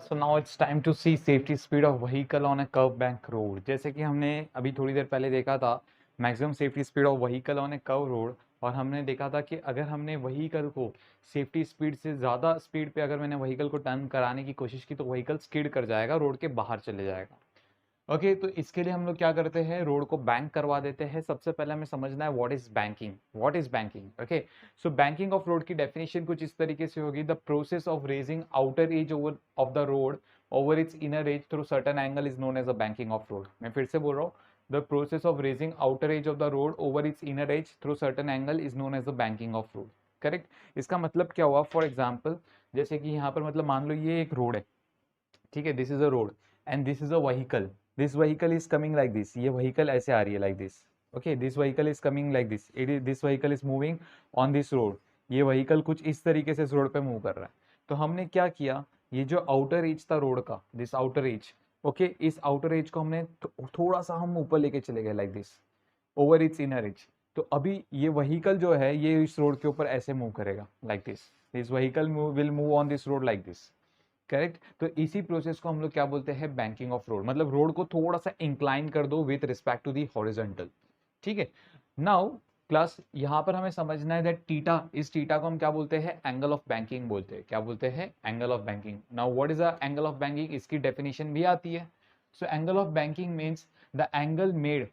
So now it's time to see safety speed of vehicle on a curve bank road. जैसे कि हमने अभी थोड़ी देर पहले देखा था maximum safety speed of vehicle on a curve road, और हमने देखा था कि अगर हमने व्हीकल को सेफ्टी स्पीड से ज़्यादा स्पीड पे अगर मैंने व्हीकल को टर्न कराने की कोशिश की तो व्हीकल स्किड कर जाएगा, रोड के बाहर चले जाएगा। ओके, तो इसके लिए हम लोग क्या करते हैं, रोड को बैंक करवा देते हैं। सबसे पहले हमें समझना है what is banking. What is banking? Okay, so banking of road की डेफिनेशन कुछ इस तरीके से होगी, the process of raising outer edge over of the road over its inner edge through certain angle is known as a banking of road. मैं फिर से बोल रहा हूँ, the process of raising outer edge of the road over its inner edge through certain angle is known as the banking of road. Correct. इसका मतलब क्या हुआ, फॉर एग्जाम्पल जैसे कि यहाँ पर मतलब मान लो ये एक रोड है, ठीक है, this is a road and this is a vehicle. This vehicle is coming like this, ये व्हीकल ऐसे आ रही है like this. Okay, this vehicle is coming like this, it is this vehicle is moving on this road. ये vehicle कुछ इस तरीके से इस रोड पे मूव कर रहा है। तो हमने क्या किया, ये जो आउटर एज था रोड का, दिस आउटर एज, ओके, इस आउटर एज को हमने थोड़ा सा हम ऊपर लेके चले गए like this over its inner as. तो अभी ये व्हीकल जो है ये इस रोड के ऊपर ऐसे मूव करेगा like this vehicle will move on this road like this. Correct. तो इसी प्रोसेस को हम लोग क्या बोलते हैं, बैंकिंग ऑफ रोड। मतलब रोड को थोड़ा सा इंक्लाइन कर दो with respect to the horizontal. ठीक है। नाउ क्लास यहाँ पर हमें समझना है दैट थीटा, इस थीटा को हम क्या बोलते हैं, एंगल ऑफ बैंकिंग बोलते हैं। क्या बोलते हैं? Angle of banking. Now what is a angle of banking, इसकी डेफिनेशन भी आती है। So angle of banking means the angle made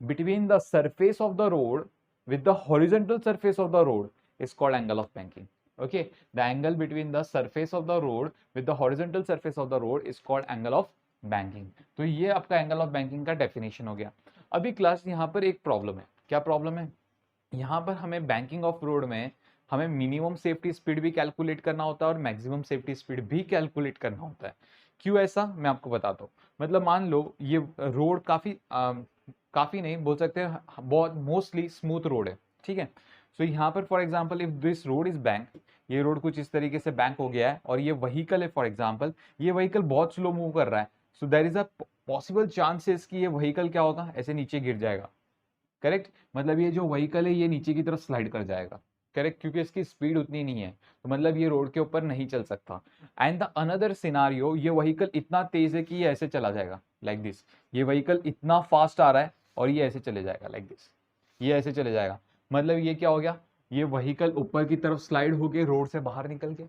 between the surface of the road with the horizontal surface of the road is called angle of banking. Okay, the angle between the surface of the road with the horizontal surface of the road is called angle of banking. तो ये आपका angle of banking का definition हो गया। अभी class यहाँ पर एक प्रॉब्लम है। क्या प्रॉब्लम है? यहाँ पर हमें बैंकिंग ऑफ रोड में हमें मिनिमम सेफ्टी स्पीड भी कैलकुलेट करना होता है और मैक्सिमम सेफ्टी स्पीड भी कैलकुलेट करना होता है। क्यों ऐसा, मैं आपको बताता हूँ। मतलब मान लो ये रोड काफी काफी नहीं बोल सकते, बहुत मोस्टली स्मूथ रोड है। ठीक है। सो यहाँ पर for example if this road is bank, ये रोड कुछ इस तरीके से बैंक हो गया है और ये व्हीकल है, फॉर एग्जाम्पल ये व्हीकल बहुत स्लो मूव कर रहा है। So there is a possible chances कि ये व्हीकल क्या होगा, ऐसे नीचे गिर जाएगा। करेक्ट। मतलब ये जो व्हीकल है ये नीचे की तरफ स्लाइड कर जाएगा। करेक्ट, क्योंकि इसकी स्पीड उतनी नहीं है, तो मतलब ये रोड के ऊपर नहीं चल सकता। एंड द अनदर सिनारियो, ये व्हीकल इतना तेज है कि ये ऐसे चला जाएगा लाइक दिस। ये व्हीकल इतना फास्ट आ रहा है और ये ऐसे चले जाएगा लाइक दिस, ये ऐसे चले जाएगा। मतलब ये क्या हो गया, ये व्हीकल ऊपर की तरफ स्लाइड होके रोड से बाहर निकल गया,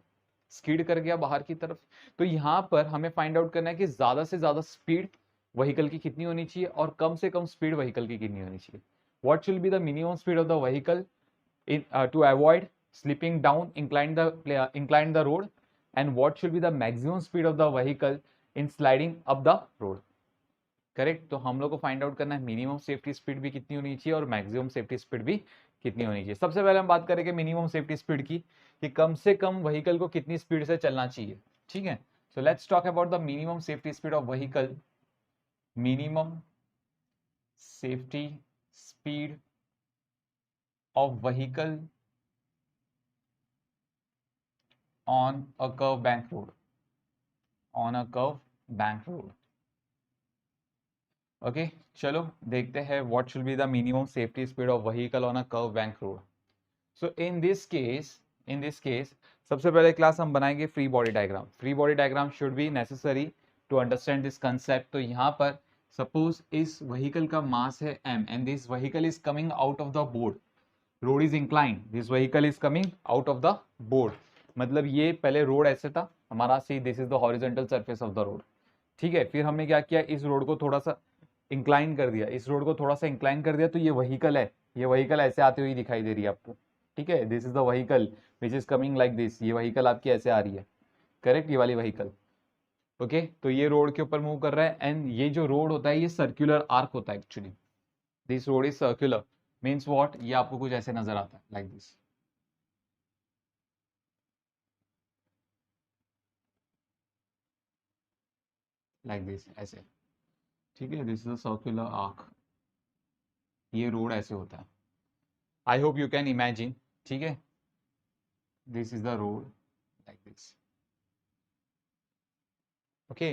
स्किड कर गया बाहर की तरफ। तो यहाँ पर हमें फाइंड आउट करना है कि ज्यादा से ज्यादा स्पीड व्हीकल की कितनी होनी चाहिए और कम से कम स्पीड व्हीकल की कितनी होनी चाहिए। What should be the minimum speed of the vehicle to avoid slipping down, incline the road, and what should be the maximum speed of the vehicle in sliding up the road? Correct. तो हम लोग को find out करना है minimum safety speed भी कितनी होनी चाहिए और मैक्सिमम सेफ्टी स्पीड भी कितनी होनी चाहिए। सबसे पहले हम बात करेंगे मिनिमम सेफ्टी स्पीड की, कि कम से कम व्हीकल को कितनी स्पीड से चलना चाहिए। ठीक है। So let's talk about the minimum safety speed of vehicle. Minimum safety speed of vehicle on a curve bank road, on a curve bank road. Okay, चलो देखते हैं what should be the minimum safety speed of vehicle on a curve bank road. So in this case सबसे पहले class हम बनाएंगे free body diagram. Free body diagram should be necessary to understand this concept. तो यहाँ पर suppose इस vehicle का मास है m and this vehicle is coming out of the board. Road is incline, this vehicle is coming out of the board. मतलब ये पहले road ऐसे था हमारा, see this is the horizontal surface of the road. ठीक है। फिर हमने क्या किया, इस रोड को थोड़ा सा इंक्लाइन कर दिया, इस रोड को थोड़ा सा इंक्लाइन कर दिया, तो ये व्हीकल है, ये व्हीकल ऐसे आती हुई दिखाई दे रही है आपको। ठीक है, this is the vehicle which is coming like this, ये व्हीकल आपकी ऐसे आ रही है। करेक्ट, ये वाली व्हीकल। ओके, तो ये रोड के ऊपर मूव कर रहा है एंड ये जो रोड होता है ये सर्क्यूलर आर्क होता है actually. This road is circular means what, ये आपको कुछ ऐसे नजर आता है लाइक दिस। लाइक दिस ऐसे। ठीक है, this is a circular arc, ये रोड ऐसे होता है। I hope you can imagine. ठीक है, this is the road like this. Okay,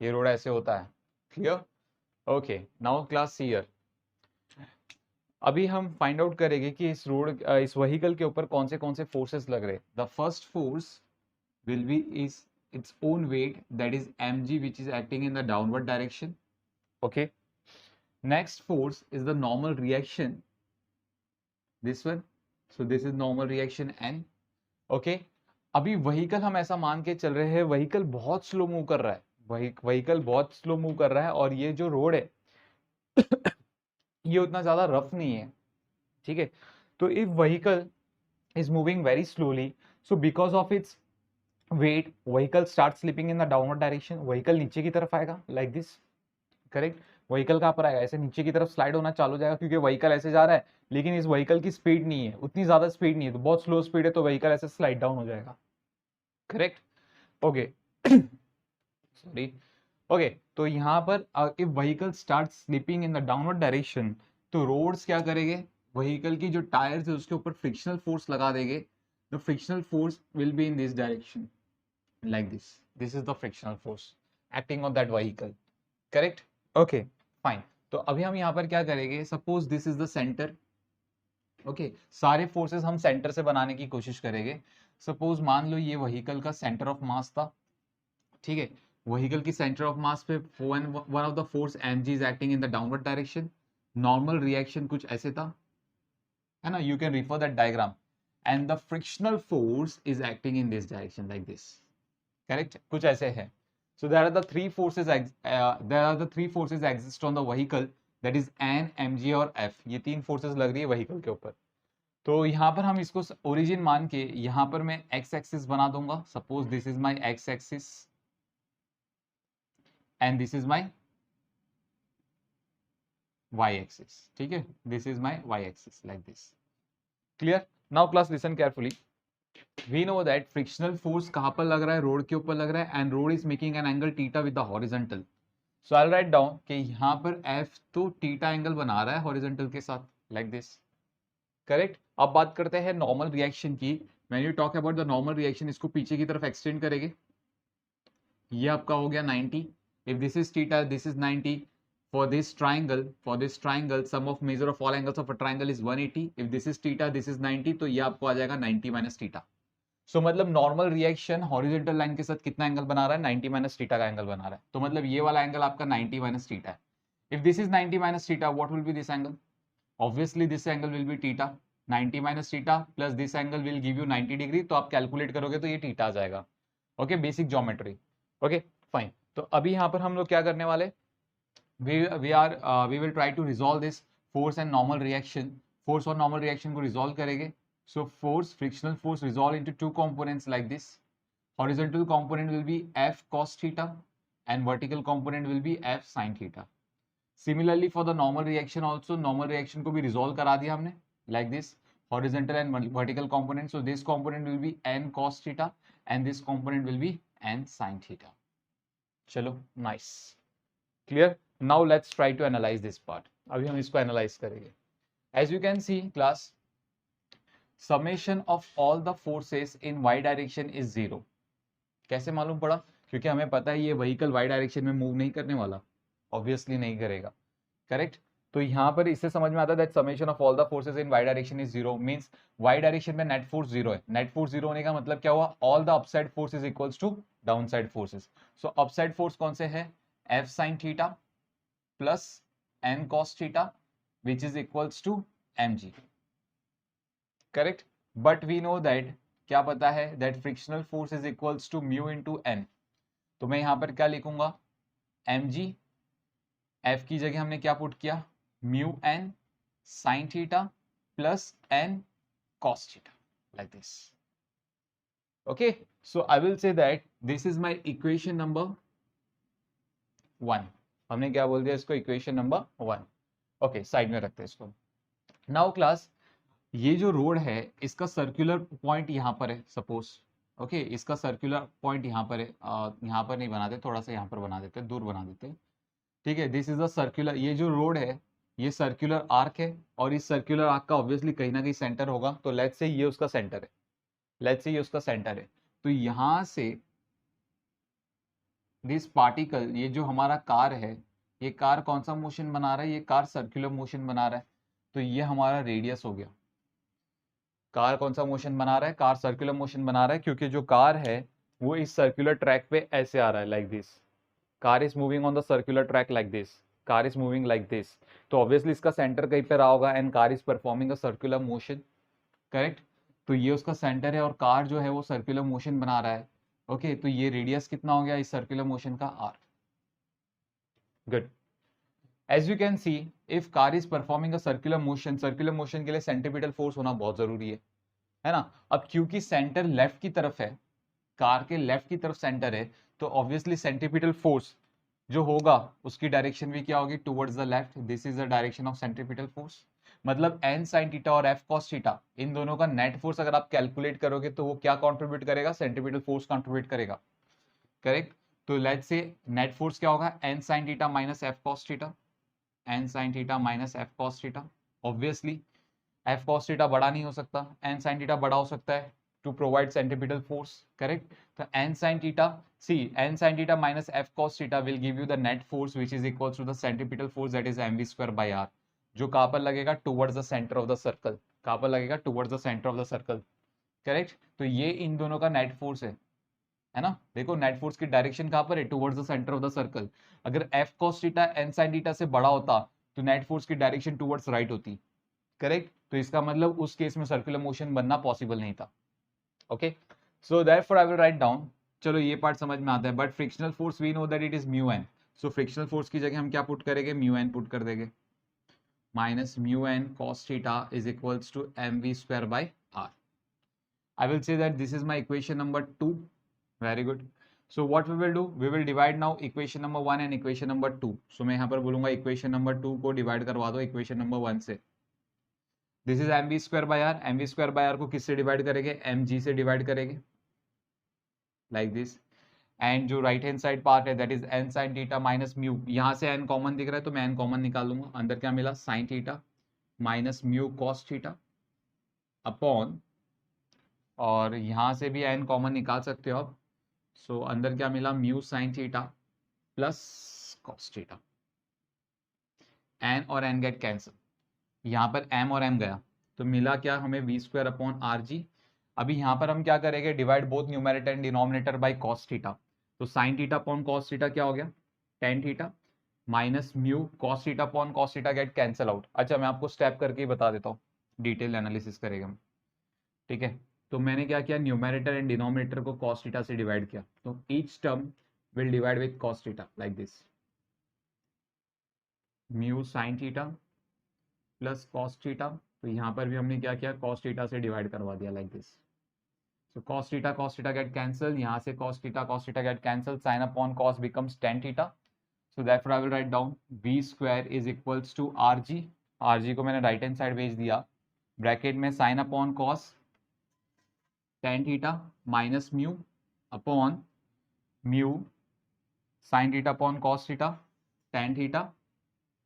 ये रोड ऐसे होता है। Clear? Okay, now class here. अभी हम फाइंड आउट करेंगे कि इस रोड इस व्हीकल के ऊपर कौन से फोर्सेस लग रहे हैं। The first force will be is its own weight, that is mg, which is acting in the downward direction. Okay, next force is the normal reaction, this one. So this is normal reaction n. Okay, अभी vehicle हम ऐसा मान के चल रहे हैं, vehicle बहुत slow move कर रहा है, व्हीकल बहुत स्लो मूव कर रहा है, और ये जो रोड है ये उतना ज्यादा रफ नहीं है, ठीक है। तो if vehicle is moving very slowly, so because of its weight vehicle starts slipping in the downward direction, vehicle नीचे की तरफ आएगा like this, करेक्ट। व्हीकल कहाँ पर आएगा, ऐसे नीचे की तरफ स्लाइड होना चालू हो जाएगा, क्योंकि व्हीकल ऐसे जा रहा है, लेकिन इस व्हीकल की स्पीड नहीं है, उतनी ज्यादा स्पीड नहीं है, तो बहुत स्लो स्पीड है, तो व्हीकल ऐसे स्लाइड डाउन हो जाएगा, करेक्ट। ओके सॉरी, ओके, तो यहाँ पर if vehicle start slipping in the downward direction, तो रोड्स क्या करेंगे, व्हीकल की जो टायर्स है उसके ऊपर फ्रिक्शनल फोर्स लगा देंगे। The frictional force will be in this direction like this is the frictional force acting on that vehicle, correct? Okay, fine। तो अभी हम यहाँ पर क्या करेंगे, suppose this is the centre, okay, सारे फोर्सेस हम सेंटर से बनाने की कोशिश करेंगे। सपोज मान लो ये व्हीकल का सेंटर ऑफ मास था, ठीक है, व्हीकल की सेंटर ऑफ मास पे one of the force mg is acting in the downward direction, normal reaction कुछ ऐसे था, है ना, you can refer that diagram, and the frictional force is acting in this direction like this, correct, कुछ ऐसे है। So there are the three forces exist on the vehicle, that is N, mg और F, ये तीन forces लग रही है vehicle के ऊपर। तो यहाँ पर हम इसको ओरिजिन मान के यहाँ पर मैं x एक्सिस बना दूंगा, suppose this is my x axis and this is my y axis, ठीक है, this is my y axis like this, clear. Now class listen carefully, we know that frictional force कहाँ पर लग रहा है, road के ऊपर लग रहा है, and road is making an angle theta with the horizontal, so I'll write down कि यहाँ पर F तो theta एंगल बना रहा है horizontal के साथ like this, correct। अब बात करते हैं नॉर्मल रिएक्शन की, when you talk about the normal reaction, इसको पीछे की तरफ एक्सटेंड करेंगे, ये आपका हो गया 90, if this is theta this is 90, for this triangle sum of measure of all angles of a triangle is 180, if this is theta this is 90, तो ये आपको आ जाएगा 90 माइनस थीटा। सो मतलब नॉर्मल रिएक्शन हॉरिजॉन्टल लाइन के साथ कितना angle बना रहा है, 90 माइनस थीटा का एंगल बना रहा है, तो मतलब ये वाला एंगल आपका 90 माइनस थीटा है। If this is 90 minus theta, what will be this angle, obviously this angle will be theta, 90 minus theta plus this angle will give you 90 degree, तो आप कैलकुलेट करोगे तो ये थीटा आ जाएगा, okay, basic geometry, okay fine. तो अभी यहाँ पर हम लोग क्या करने वाले, we will try to resolve this force and normal reaction, force और normal reaction को resolve करेंगे। So force, frictional force resolve into two components like this, horizontal component will be F cos theta and vertical component will be F sin theta। Similarly for the normal reaction also, normal reaction को भी resolve करा दिया हमने like this, horizontal and vertical component, so this component will be N cos theta and this component will be N sin theta। चलो nice, clear। Now let's try to analyze this part, अभी हम इसको analyze करेंगे। As you can see class, summation of all the forces in y direction is 0। कैसे मालूम पड़ा, क्योंकि हमें पता है ये व्हीकल y डायरेक्शन में मूव नहीं करने वाला, ऑब्वियसली नहीं करेगा, करेक्ट। तो यहाँ पर इससे समझ में आता है that summation of all the forces in y direction is 0, means y direction में नेट फोर्स 0 है। नेट फोर्स 0 होने का मतलब क्या हुआ, all the upside force is equals to down side forces. So upside force कौन से है, f sin theta plus n cos theta which is equals to mg, correct. But we know that, क्या पता है, that frictional force is equals to mu into n, तो मैं यहां पर क्या लिखूंगा, mg, f की जगह हमने क्या पुट किया, mu n sin theta plus n cos theta like this, okay. So I will say that this is my equation number 1, हमने क्या बोल दिया इसको, इक्वेशन नंबर 1, ओके, साइड में रखते हैं इसको। नाउ क्लास, ये जो रोड है इसका सर्कुलर पॉइंट यहाँ पर है सपोज, ओके, इसका सर्कुलर पॉइंट यहाँ पर है, यहाँ पर नहीं बनाते, थोड़ा सा यहाँ पर बना देते, दूर बना देते, ठीक है। दिस इज द सर्कुलर, ये जो रोड है ये सर्कुलर आर्क है, और इस सर्कुलर आर्क का ऑब्वियसली कहीं ना कहीं सेंटर होगा, तो लेट्स से ये उसका सेंटर है, लेट्स से ये उसका सेंटर है। तो यहाँ से दिस पार्टिकल, ये जो हमारा कार है, ये कार कौन सा मोशन बना रहा है, ये कार सर्कुलर मोशन बना रहा है, तो ये हमारा रेडियस हो गया। कार कौन सा मोशन बना रहा है, कार सर्कुलर मोशन बना रहा है, क्योंकि जो कार है वो इस सर्कुलर ट्रैक पे ऐसे आ रहा है like this, car is moving on the circular track like this, car is moving like this, तो ऑब्वियसली इसका सेंटर कहीं पे रहा होगा and car is performing a circular motion, correct. तो ये उसका सेंटर है और कार जो है वो सर्कुलर मोशन बना रहा है। ओके तो ये रेडियस कितना हो गया इस सर्कुलर मोशन का, R. Good. As you can see if car is performing a circular motion, circular motion के लिए सेंट्रीपिटल फोर्स होना बहुत जरूरी है ना। अब क्योंकि सेंटर लेफ्ट की तरफ है, कार के लेफ्ट की तरफ सेंटर है, तो ऑब्वियसली सेंट्रीपिटल फोर्स जो होगा उसकी डायरेक्शन भी क्या होगी, towards the left. This is the direction of centripetal force. मतलब एन साइन थीटा और एफ कॉस थीटा इन दोनों का नेट फोर्स अगर आप कैलकुलेट करोगे तो वो क्या कंट्रीब्यूट करेगा, सेंट्रीपिटल फोर्स कंट्रीब्यूट करेगा, करेक्ट। तो लेट्स से नेट फोर्स क्या होगा, N sine theta minus F cos theta, N sine theta minus F cos theta. Obviously F cos theta बड़ा नहीं हो सकता, एन साइन थीटा बड़ा हो सकता है to provide centripetal force, correct. तो N sine theta, see N sine theta minus F cos theta will give you the net force which is equal to the centripetal force that is mv square by R, जो कहां पर लगेगा, towards the centre of the circle, कहां पर लगेगा, towards the centre of the circle, correct. तो ये इन दोनों का नेट फोर्स है ना। देखो नेट फोर्स की डायरेक्शन कहां पर है, towards the centre of the circle. अगर F cos theta N sine theta से बड़ा होता तो नेट फोर्स की डायरेक्शन टुवर्ड्स राइट होती, करेक्ट। तो इसका मतलब उस केस में सर्कुलर मोशन बनना पॉसिबल नहीं था। Okay so therefore I will write down, चलो ये पार्ट समझ में आता है, but frictional force we know that it is mu N, so frictional force की जगह हम क्या पुट करेंगे, म्यू एन पुट कर देंगे, minus mu N cos theta is equals to M V square by R. I will say that this is my equation number 2, very good. So what we will do, we will divide now equation number 1 and equation number 2। सो मैं यहाँ पर बोलूंगा equation number 2 को divide करवा दो equation number 1 से। This is M V square by R, M V square by R को किससे डिवाइड करेंगे, एम जी से डिवाइड करेंगे लाइक दिस। एंड जो राइट हैंड साइड पार्ट है that is N sine theta minus mu, यहाँ से एन कॉमन दिख रहा है तो मैं एन कॉमन निकाल लूंगा, अंदर क्या मिला, sign theta minus mu cos theta upon, और यहाँ से भी एन कॉमन निकाल सकते हो आप, सो अंदर क्या मिला, mu sine theta plus cos theta. N और एन गेट कैंसिल, यहाँ पर एम और एम गया तो मिला क्या हमें, V square upon R G. अभी यहाँ पर हम क्या करेंगे, divide both numerator and denominator by cos theta, तो sine theta upon cos theta क्या हो गया, tan theta minus mu cos theta upon cos theta get cancel out. अच्छा मैं आपको स्टेप करके ही बता देता हूँ, डिटेल एनालिसिस करेंगे हम, ठीक है। तो मैंने क्या किया, न्यूमरेटर एंड डिनोमिनेटर को कॉस थीटा से डिवाइड किया, तो each term will divide with cos theta like this, mu sine theta plus cos theta, तो यहाँ पर भी हमने क्या किया, कॉस थीटा से डिवाइड करवा दिया like this. So cos theta get cancel, यहाँ से cos theta get cancel, sin upon cos becomes tan theta. So therefore I will write down v square is equals to rg, rg को मैंने right hand side भेज दिया, bracket में sin upon cos tan theta minus mu upon mu sin theta upon cos theta tan theta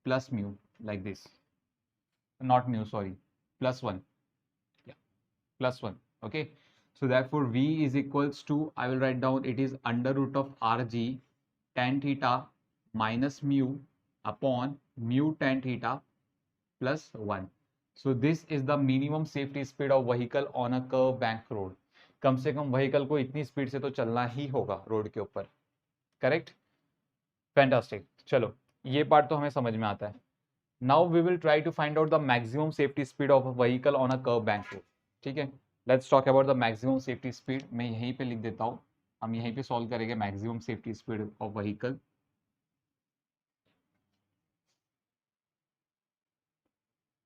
plus mu like this, not mu sorry, plus 1, yeah, plus 1, okay. So therefore v is equals to, I will write down, it is under root of rg tan theta minus mu upon mu tan theta plus 1. So this is the minimum safety speed of vehicle on a curve bank road. कम से कम vehicle को इतनी speed से तो चलना ही होगा road के ऊपर, correct, fantastic. चलो ये पार्ट तो हमें समझ में आता है। Now we will try to find out the maximum safety speed of a vehicle on a curve bank road, ठीक है। Let's talk about the maximum safety speed, मैं यहीं पे लिख देता हूँ, हम यहीं पे सॉल्व करेंगे maximum safety speed of vehicle.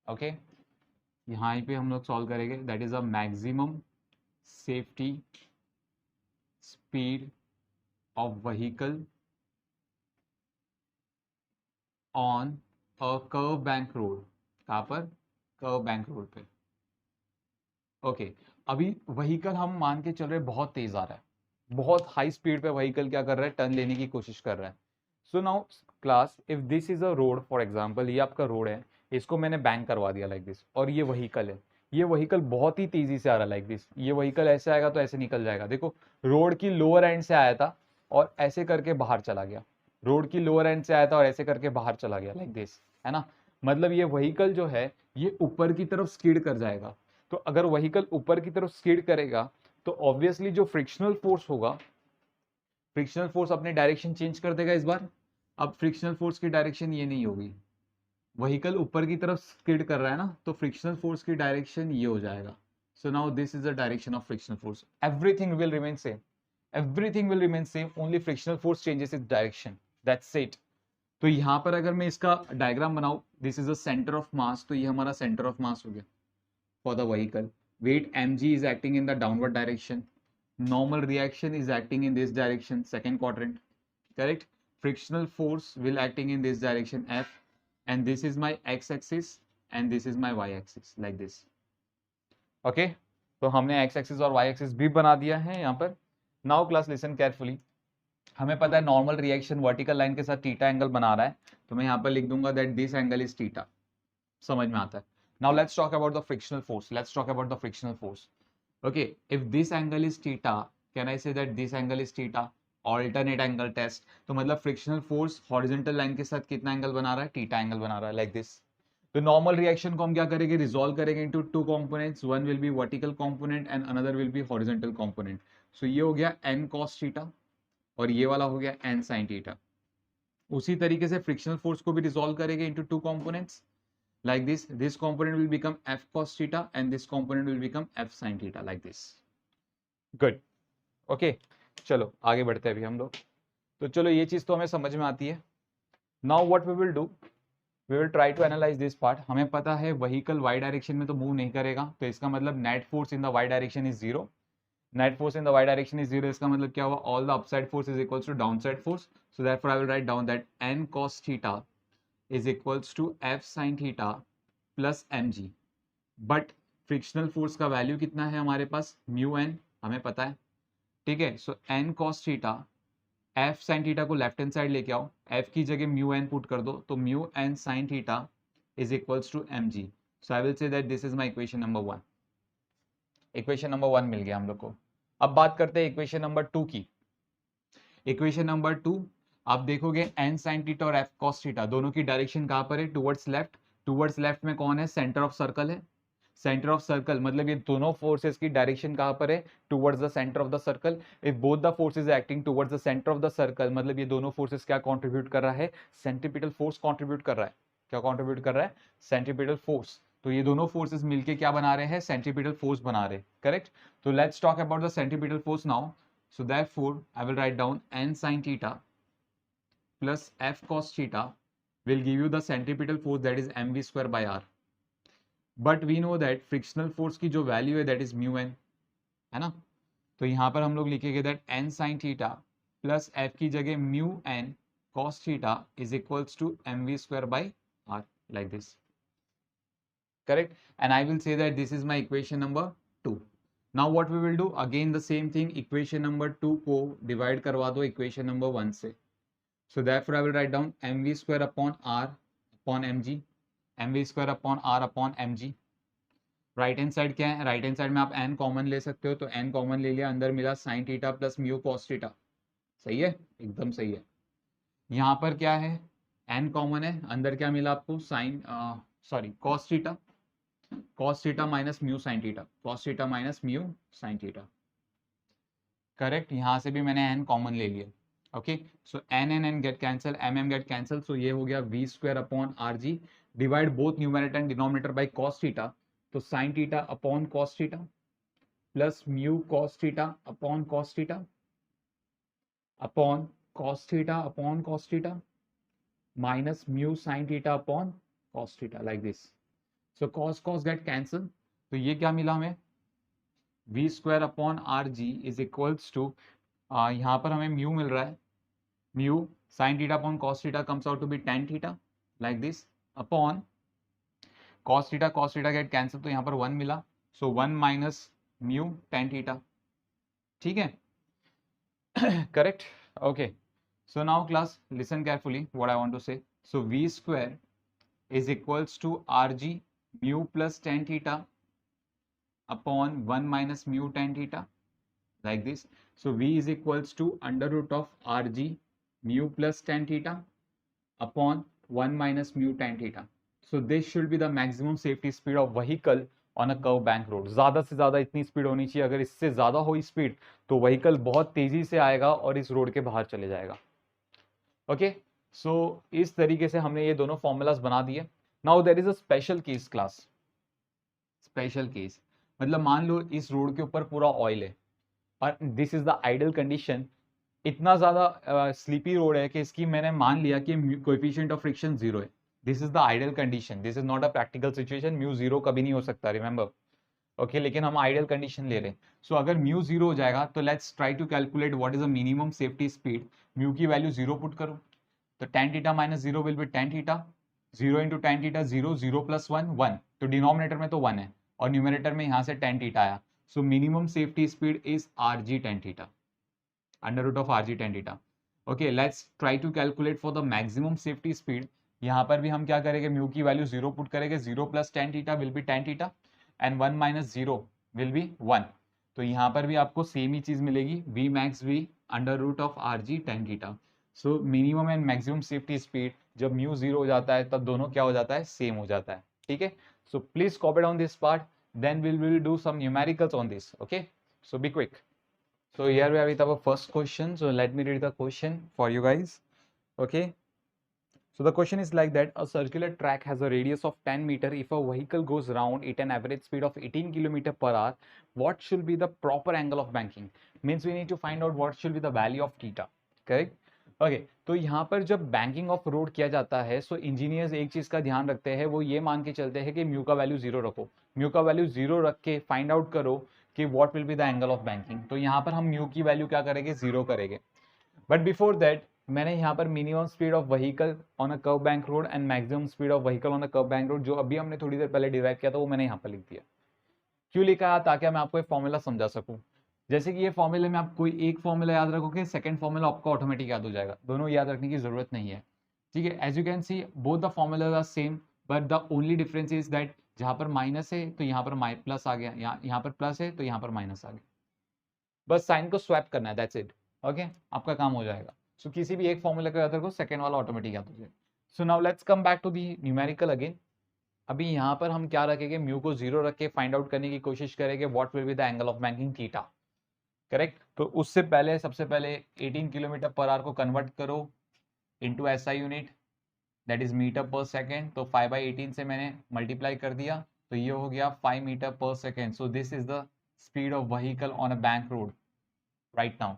Okay यहाँ पे हम लोग सॉल्व करेंगे, that is a maximum safety speed of vehicle on a curve bank road, कहाँ पर, कर्व बैंक रोड पे। ओके अभी व्हीकल हम मान के चल रहे बहुत तेज आ रहा है, बहुत हाई स्पीड पे व्हीकल क्या कर रहा है, टर्न लेने की कोशिश कर रहा है। So now class if this is a road, for example ये आपका रोड है, इसको मैंने बैंक करवा दिया लाइक दिस, और ये व्हीकल है, ये व्हीकल बहुत ही तेजी से आ रहा है लाइक दिस, ये व्हीकल ऐसे आएगा तो ऐसे निकल जाएगा, देखो रोड की लोअर एंड से आया था और ऐसे करके बाहर चला गया, रोड की लोअर एंड से आया था और ऐसे करके बाहर चला गया लाइक दिस, है ना। मतलब ये व्हीकल जो है ये ऊपर की तरफ स्किड कर जाएगा, तो अगर व्हीकल ऊपर की तरफ स्किड करेगा तो ऑब्वियसली जो फ्रिक्शनल फोर्स होगा फ्रिक्शनल फोर्स अपने डायरेक्शन चेंज कर देगा इस बार। अब फ्रिक्शनल फोर्स की डायरेक्शन ये नहीं होगी, व्हीकल ऊपर की तरफ स्किड कर रहा है ना, तो फ्रिक्शनल फोर्स की डायरेक्शन ये हो जाएगा। So now this is the direction of frictional force, everything will remain same, everything will remain same, only frictional force changes its direction, that's it। तो यहाँ पर अगर मैं इसका डायग्राम बनाऊं, this is the centre of mass, तो ये हमारा सेंटर ऑफ मास हो गया for the vehicle. Weight mg is acting in the downward direction, normal reaction is acting in this direction, second quadrant, correct। frictional force will acting in this direction f, and this is my x axis and this is my y axis, like this, okay। तो हमने x axis और y axis भी बना दिया है यहाँ पर। Now class listen carefully, हमें पता है नॉर्मल रिएक्शन वर्टिकल लाइन के साथ थीटा एंगल बना रहा है, तो मैं यहाँ पर लिख दूंगा that this angle is theta, समझ में आता है। Now let's talk about the frictional force, let's talk about the frictional force. Okay, if this angle is theta, can I say that this angle is theta, alternate angle test. तो मतलब frictional force horizontal line के साथ कितना angle बना रहा है, theta angle बना रहा है, लाइक दिस। तो नॉर्मल रिएक्शन को हम क्या करेंगे, रिजॉल्व करेंगे into two components, one will be vertical component and another will be horizontal component. So ये हो गया n cos थीटा और ये वाला हो गया n sin थीटा। उसी तरीके से फ्रिक्शनल फोर्स को भी रिजॉल्व करेंगे into two components, like this component will become f cos theta and this component will become f sin theta, like this, good, okay। चलो आगे बढ़ते हैं अभी हम लोग। तो चलो ये चीज तो हमें समझ में आती है। now what we will do, we will try to analyze this part। हमें पता है व्हीकल y डायरेक्शन में तो मूव नहीं करेगा, तो इसका मतलब net force in the y direction is zero, net force in the y direction is zero. इसका मतलब क्या हुआ, all the upside force is equals to downside force. So therefore I will write down that n cos theta is equals to f sin theta plus mg। But frictional force का value कितना है हमारे पास, mu N हमें पता है, ठीक है। सो n cos theta, f sin theta को लेफ्ट हैंड साइड लेके आओ, f की जगह म्यू एन पुट कर दो, तो mu N sin theta is equals to mg। So I will say that this is my equation number 1। Equation number 1 मिल गया हम लोग को। अब बात करते हैं इक्वेशन नंबर 2 की। इक्वेशन नंबर 2 आप देखोगे n sin थीटा और f cos थीटा दोनों की डायरेक्शन कहां पर है, टुवर्ड्स लेफ्ट। टुवर्ड्स लेफ्ट में कौन है, सेंटर ऑफ सर्कल है। सेंटर ऑफ सर्कल मतलब ये दोनों फोर्सेस की डायरेक्शन कहां पर है, towards the centre of the circle. If both the forces acting towards the centre of the circle, मतलब ये दोनों फोर्सेस क्या कंट्रीब्यूट कर रहा है, सेंट्रीपिटल फोर्स कंट्रीब्यूट कर रहा है। क्या कंट्रीब्यूट कर रहा है, सेंट्रीपिटल फोर्स। तो ये दोनों फोर्सेस मिलके क्या बना रहे हैं, सेंट्रीपिटल फोर्स बना रहे, करेक्ट। तो let's talk about the centripetal force now. So therefore, I will write down n sin theta plus f cos theta will give you the centripetal force, that is mv square by r. But we know that frictional force की जो value है that is mu n, है ना। तो यहाँ पर हम लोग लिखेंगे that n sin theta plus f की जगह mu n cos theta is equals to mv square by r, like this, correct। And I will say that this is my equation number 2। Now what we will do, again the same thing, equation number 2 को divide करवा दो equation number 1 से। So therefore I will write down mv square upon r upon mg, mv square upon r upon mg। Right hand side क्या है, right hand side में आप n common ले सकते हो, तो n कॉमन ले लिया, अंदर मिला sin theta plus mu cos theta, सही है, एकदम सही है। यहाँ पर क्या है, n कॉमन है, अंदर क्या मिला आपको, sin cos theta, cos theta minus mu sin theta, cos theta minus mu sin theta, correct. यहाँ से भी मैंने n कॉमन ले लिया, okay. So n get cancel, m get cancel, so ये हो गया v square upon R G, divide both numerator and denominator by cos theta, तो sin theta upon cos theta plus mu cos theta upon cos theta upon cos theta upon cos theta minus mu sin theta upon cos theta, like this. So cos cos get cancel, तो ये क्या मिला हमें, v square upon R G is equals to, यहाँ पर हमें mu मिल रहा है, mu sin theta upon cos theta comes out to be tan theta, like this, upon cos theta get cancel, तो यहाँ पर 1 मिला, so 1 minus mu tan theta, ठीक है, correct, okay. So now class listen carefully what I want to say. So v square is equals to rg mu plus tan theta upon 1 minus mu tan theta, like this। So v is equals to under root of rg mu plus tan theta upon 1 minus mu tan theta। So this should be the maximum safety speed of vehicle on a curve bank road. ज़्यादा से ज़्यादा इतनी speed होनी चाहिए, अगर इससे ज़्यादा हो स्पीड तो व्हीकल बहुत तेज़ी से आएगा और इस रोड के बाहर चले जाएगा। ओके, सो इस तरीके से हमने ये दोनों फॉर्मूलाज बना दिए। Now there is a special case class. Special case मतलब मान लो इस रोड के ऊपर पूरा ऑयल है और this is the ideal condition. इतना ज़्यादा स्लीपी रोड है कि इसकी मैंने मान लिया कि कोएफिशिएंट ऑफ फ्रिक्शन 0 है। This is the ideal condition, this is not a practical situation. Mu 0 कभी नहीं हो सकता, रिमेंबर। ओके, लेकिन हम आइडियल कंडीशन ले रहे हैं। सो अगर म्यू 0 हो जाएगा तो let's try to calculate what is the minimum safety speed. Mu की वैल्यू 0 पुट करो तो tan theta minus 0 will be tan theta. 0 into tan theta 0, 0 plus 1 1, तो डिनोमिनेटर में तो 1 है और न्यूमरेटर में यहाँ से tan थीटा आया। So minimum safety speed is rg tan theta, under root of rg tan theta. Okay, let's try to calculate for the maximum safety speed. यहाँ पर भी हम क्या करेंगे, म्यू की वैल्यू 0 पुट करेंगे। 0 plus tan theta will be tan theta and 1 minus 0 will B 1। तो यहाँ पर भी आपको सेम ही चीज मिलेगी, v max v under root of rg tan theta. So minimum and maximum safety speed जब म्यू 0 हो जाता है तब दोनों क्या हो जाता है, सेम हो जाता है। ठीक है, so please copy down this part, then we will do some numericals on this. Okay, so be quick. So here we have with our first question, so let me read the question for you guys. Okay, so the question is like that: a circular track has a radius of 10 meter. If a vehicle goes round at an average speed of 18 km per hour, what should be the proper angle of banking? Means we need to find out what should be the value of theta. Correct? Okay, तो यहाँ पर जब banking of road किया जाता है सो engineers एक चीज का ध्यान रखते हैं, वो ये मान के चलते हैं कि म्यू का वैल्यू 0 रखो। म्यू का वैल्यू 0 रख के फाइंड आउट करो कि what will be the angle of banking. तो यहाँ पर हम म्यू की वैल्यू क्या करेंगे, 0 करेंगे। बट बिफोर दैट मैंने यहाँ पर minimum speed of vehicle on a curve bank road and maximum speed of vehicle on a curve bank road जो अभी हमने थोड़ी देर पहले डिराइव किया था वो मैंने यहाँ पर लिख दिया। क्यों लिखा है, ताकि मैं आपको एक फॉर्मूला समझा सकूं। जैसे कि ये फॉर्मूले में आप कोई एक फॉर्मूला याद रखोगे, सेकंड फॉर्मूला आपको ऑटोमेटिक याद हो जाएगा, दोनों याद रखने की जरूरत नहीं है। ठीक है, as you can see both the formulas are same, but the only difference is that जहां पर माइनस है तो यहाँ पर प्लस आ गया, यहाँ पर प्लस है तो यहाँ पर माइनस आ गया। बस साइन को स्वैप करना है, दैट्स इट। ओके, आपका काम हो जाएगा। सो किसी भी एक फॉर्मूला को याद रखो, सेकंड वाला ऑटोमेटिक याद हो जाएगा। So now let's come back to the numerical again. अभी यहाँ पर हम क्या रखेंगे, म्यू को 0 रख के फाइंड आउट करने की कोशिश करेंगे what will be the angle of banking theta. Correct, तो उससे पहले सबसे पहले 18 किलोमीटर पर आवर को कन्वर्ट करो into SI unit, that is metre per second. तो 5/18 से मैंने मल्टीप्लाई कर दिया तो ये हो गया 5 metre per second. So this is the speed of vehicle on a bank road right now.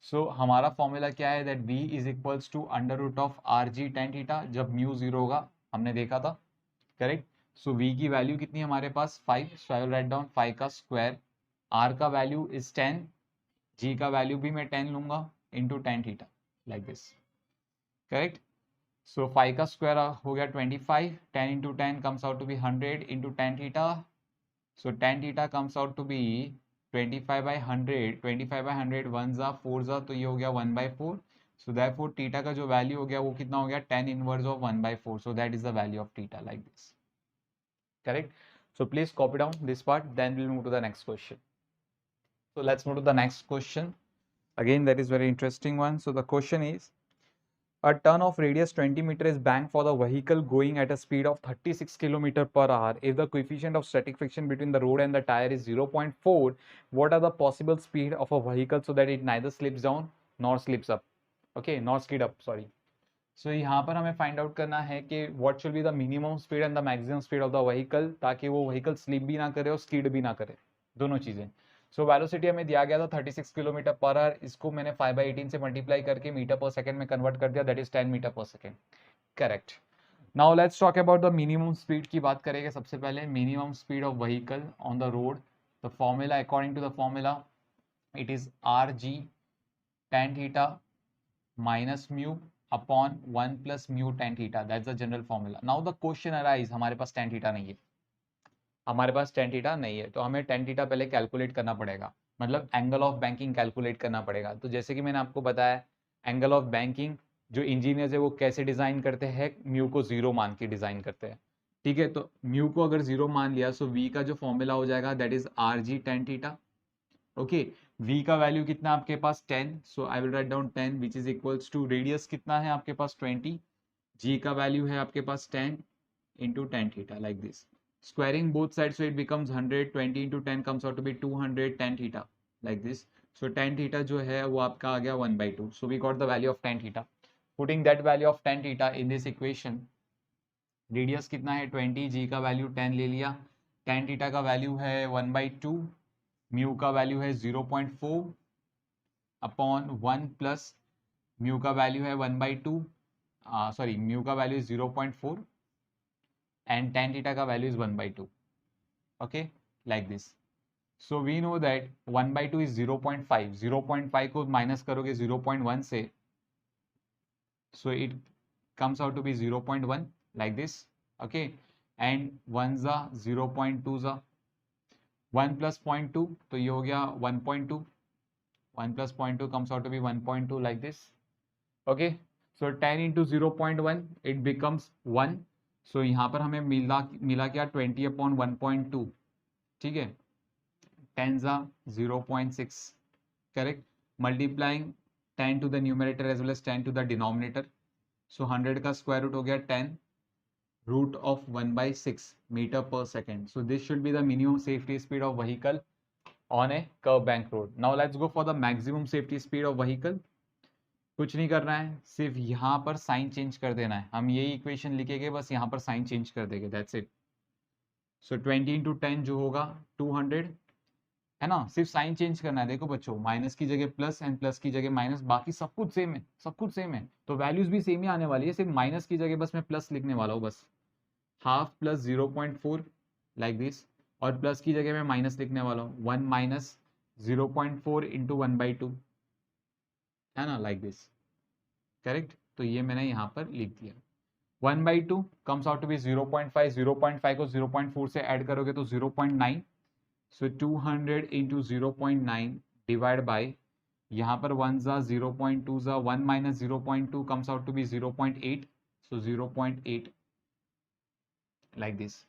So हमारा फॉर्मूला क्या है, that v is equals to under root of R ji ten theta, जब म्यू 0 होगा हमने देखा था। Correct, so v की value कितनी है हमारे पास 5, so I will write down 5 का स्क्वायर। r का वैल्यू इज 10, g का वैल्यू भी मैं 10 लूंगा into tan theta like this. Correct, so 5 का स्क्वायर हो गया 25, 10 into 10 comes out to be 100 into tan theta. So tan theta comes out to be 25/100, 25/100 1 जा 4 जा, तो ये हो गया 1/4। सो दैटफॉर थीटा का जो वैल्यू हो गया वो कितना हो गया, 10 inverse of 1/4। So that is the value of theta like this. Correct, so please copy down this part, then we'll move to the next question. So let's move to the next question. Again, that is very interesting one. So the question is, a ton of radius 20 meter is banked for the vehicle going at a speed of 36 km per hour. If the coefficient of static friction between the road and the tire is 0.4, what are the possible speed of a vehicle so that it neither slips down nor slips up? Okay, nor skid up, sorry. सो यहाँ पर हमें find out करना है कि what should be the minimum speed and the maximum speed of the vehicle, ताकि वो vehicle slip भी ना करे और स्कीड भी ना करे, दोनों चीजें। सो वेलोसिटी हमें दिया गया था 36 किलोमीटर पर आवर, इसको मैंने 5/18 से मल्टीप्लाई करके मीटर पर सेकंड में कन्वर्ट कर दिया, that is 10 metre per second. Correct, now let's talk about the minimum speed की बात करेंगे। सबसे पहले minimum speed of vehicle on the road, the formula according to the formula it is rg tan theta minus mu upon 1 plus mu tan theta, that's the general formula. Now the question arise, हमारे पास tan theta नहीं है, हमारे पास tan theta नहीं है, तो हमें टेन थीटा पहले कैलकुलेट करना पड़ेगा, मतलब एंगल ऑफ बैंकिंग कैलकुलेट करना पड़ेगा। तो जैसे कि मैंने आपको बताया, एंगल ऑफ बैंकिंग जो इंजीनियर्स है वो कैसे डिजाइन करते हैं, म्यू को 0 मान के डिजाइन करते हैं। ठीक है, तो म्यू को अगर 0 मान लिया सो वी का जो फॉर्मूला हो जाएगा that is R ji ten theta. Okay, v का वैल्यू कितना आपके पास 10, so I will write down 10 which is equals to radius कितना है आपके पास 20, g का वैल्यू है आपके पास 10 into tan theta like this. squaring both sides, so it becomes 100. 20 into 10 comes out to be 200 tan theta, like this. So tan theta जो है वो आपका आ गया 1/2. So we got the value of tan theta. Putting that value of tan theta in this equation, radius कितना है 20, जी का value 10 ले लिया, tan थीटा का वैल्यू है 1/2, म्यू का वैल्यू है 0.4 अपॉन 1 प्लस म्यू का वैल्यू है 1/2, सॉरी म्यू का value is 0.4 and tan theta का value is 1/2. Okay, like this. So we know that 1/2 is 0.5. 0.5 को माइनस करोगे 0.1 से, so it comes out to be 0.1, like this. Okay, and 1 za 0.2 za 1 plus 0.2, तो ये हो गया 1.2. 1 plus 0.2 comes out to be 1.2, like this. Okay, so 10 into 0.1 it becomes 1. so यहाँ पर हमें मिला क्या 20 upon 1.2. ठीक है, 10 za 0.6, correct. Multiplying 10 to the numerator as well as 10 to the denominator. So 100 का square root हो गया 10 root of 1/6 meter per second. So this should be the minimum safety speed of vehicle on a curb bank road. Now let's go for the maximum safety speed of vehicle. कुछ नहीं करना है, सिर्फ यहाँ पर sign change कर देना है. हम यही इक्वेशन लिखेंगे, बस यहाँ पर साइन चेंज कर देंगे, दैट्स इट. सो 20 into 10 जो होगा 200 है ना, सिर्फ साइन चेंज करना है. देखो बच्चों, माइनस की जगह प्लस एंड प्लस की जगह माइनस, बाकी सब कुछ सेम है, सब कुछ सेम है. तो वैल्यूज भी सेम ही आने वाली है, सिर्फ माइनस की जगह बस मैं प्लस लिखने वाला हूँ. बस हाफ प्लस 0.4 लाइक दिस, और प्लस की जगह मैं माइनस लिखने वाला हूँ 1 माइनस 0.4 इंटू 1/2, है ना, लाइक दिस, करेक्ट. तो ये मैंने यहाँ पर लिख दिया. 1/2 कम्स आउट टू बी 0.5. 0.5 को 0.4 से ऐड करोगे तो 0.9. सो 200 इंटू 0.9 डिवाइड बाई, यहाँ पर 1 जा 0.2 जा 1 minus 0.2 comes out to be 0.8. So 0.8 like this.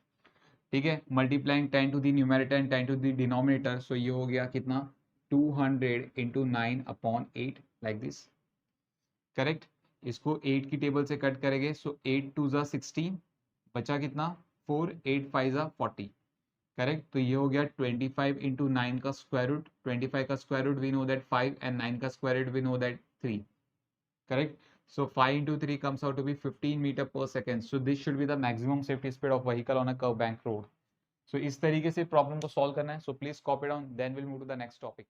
ठीक है, multiplying 10 to the numerator and 10 to the denominator. So ये हो गया कितना 200 into 9 upon 8, like this, correct. इसको 8 की टेबल से कट करेंगे. सो 8 2 जा 16, बचा कितना 4, 8 5 जा 40, करेक्ट. तो ये हो गया 25 इंटू 9 का स्क्वायर रूट. 25 का square root we know that 5 and 9 का square root we know that 3, correct. So 5 into 3 comes out to be 15 meter per second. So this should be the maximum safety speed of vehicle on a curb bank road. So इस तरीके से problem को solve करना है. So please copy down, then we'll move to the next topic.